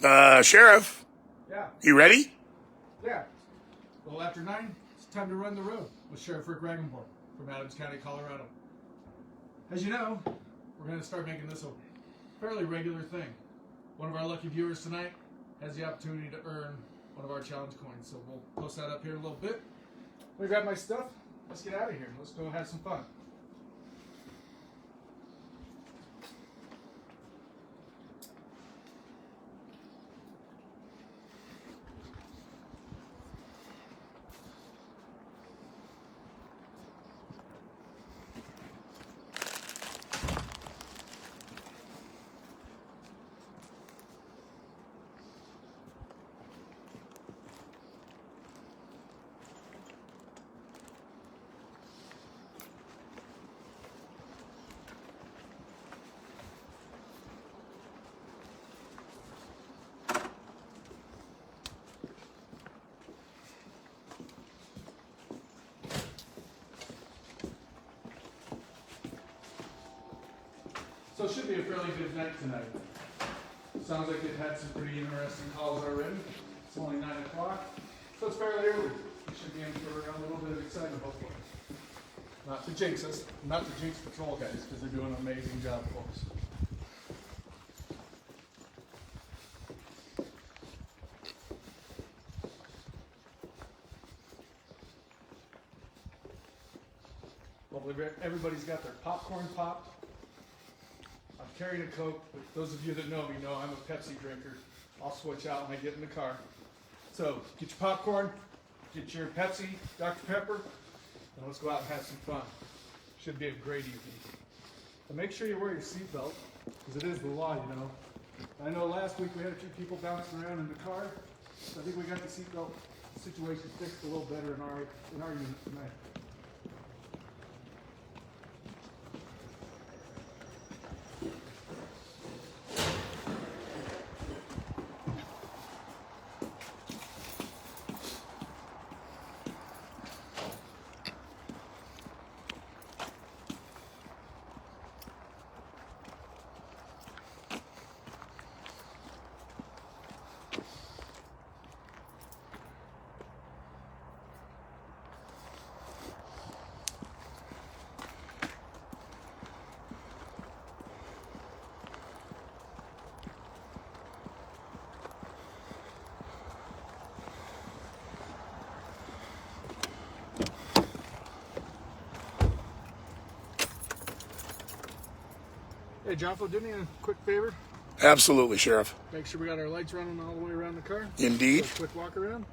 Sheriff, Yeah, you ready? yeah. A little after 9, it's time to run the road with Sheriff Rick Reigenborn from Adams County, Colorado. As you know, we're going to start making this a fairly regular thing. One of our lucky viewers tonight has the opportunity to earn one of our challenge coins, so we'll post that up here in a little bit. Let me grab my stuff. Let's get out of here. Let's go have some fun. So it should be a fairly good night tonight. Sounds like they've had some pretty interesting calls already. It's only 9 o'clock, so it's fairly early. We should be in for a little bit of excitement, hopefully. Not to jinx us, not to jinx patrol guys, because they're doing an amazing job for us. Hopefully everybody's got their popcorn popped. I've carried a Coke, but those of you that know me know I'm a Pepsi drinker. I'll switch out when I get in the car. So get your popcorn, get your Pepsi, Dr. Pepper, and let's go out and have some fun. Should be a great evening. And make sure you wear your seatbelt, because it is the law, you know. I know last week we had a few people bouncing around in the car, so I think we got the seatbelt situation fixed a little better in our unit tonight. Hey, Jaffa, do me a quick favor. Absolutely, Sheriff. Make sure we got our lights running all the way around the car. Indeed. So a quick walk around.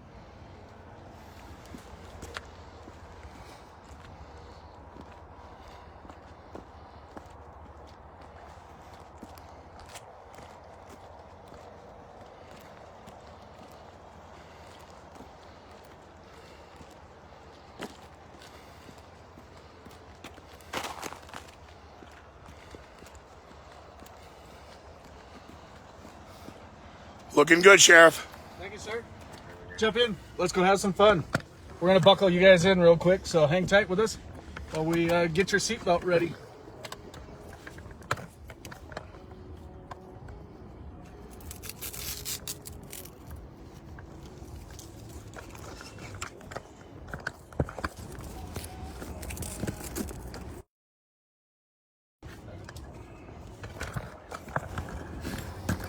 Looking good, Sheriff. Thank you, sir. Jump in. Let's go have some fun. We're going to buckle you guys in real quick, so hang tight with us while we get your seatbelt ready.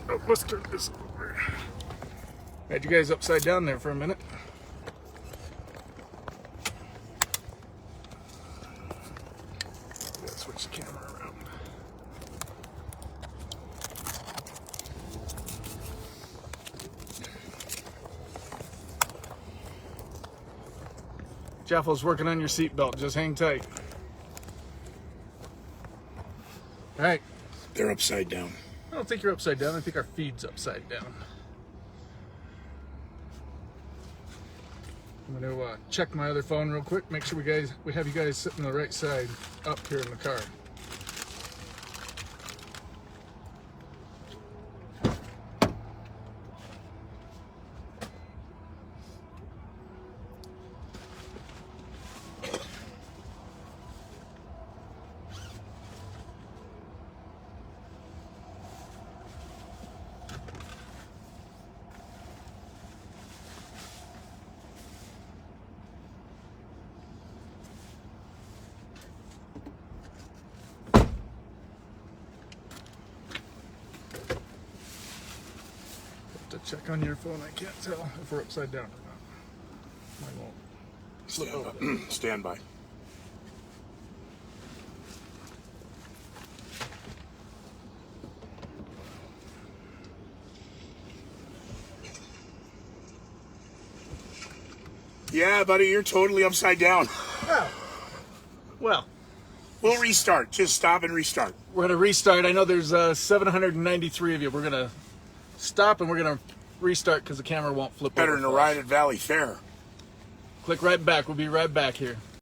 Oh, let's turn this over. Had you guys upside down there for a minute. Gotta switch the camera around. Jaffel's working on your seatbelt. Just hang tight. All right. They're upside down. I don't think you're upside down. I think our feed's upside down. I'm going to check my other phone real quick. Make sure we have you guys sitting on the right side up here in the car. Check on your phone. I can't tell if we're upside down or not. Mine won't. Stand by. Yeah, buddy, you're totally upside down. Well, We'll restart. Just stop and restart. we're gonna restart. I know there's 793 of you. We're gonna stop and we're gonna restart because the camera won't flip Better over than a for us. ride at Valley Fair. Click right back. We'll be right back here.